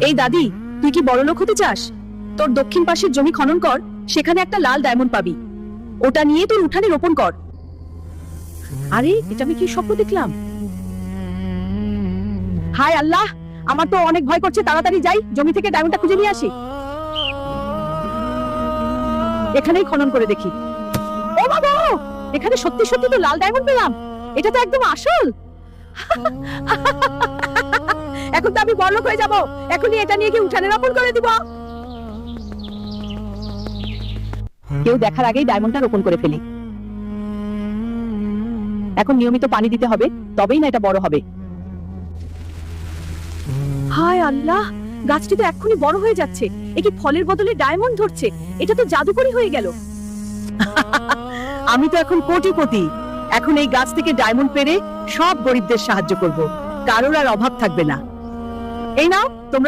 এই দাদি, তুই কি বড়লোক হতে চাস? তোর দক্ষিণ পাশের জমি খনন কর, সেখানে একটা লাল ডায়মন্ড পাবি। ওটা নিয়ে তোর উঠানে রোপণ কর। আরে, এটা আমি কি স্বপ্ন দেখলাম? হায় আল্লাহ, আমার তো অনেক ভয় করছে। তাড়াতাড়ি যাই, জমি থেকে ডায়মন্ডটা খুঁজে নিয়ে আসি। এখানেই খনন করে দেখি। ও বাবা, এখানে সত্যি সত্যি তো লাল ডায়মন্ড পেলাম। এটা তো একদম আসল। এখন তো আমি বড়লোক হয়ে যাব। এখনই এটা নিয়ে গিয়ে উঠানে রোপণ করে দিব। কেউ দেখার আগেই ডায়মন্ডটা রোপণ করে ফেলি। এখন নিয়মিত পানি দিতে হবে, তবেই না এটা বড় হবে। হায় আল্লাহ, গাছটি তো এক্ষুনি বড় হয়ে যাচ্ছে। এ কি ফলের বদলে ডায়মন্ড ধরছে? এটা তো জাদুকরি হয়ে গেল। আমি তো এখন কোটিপতি। এখন এই গাছ থেকে ডায়মন্ড পেড়ে সব গরিবদের সাহায্য করব। কারোর আর অভাব থাকবে না। এই নাও তোমরা।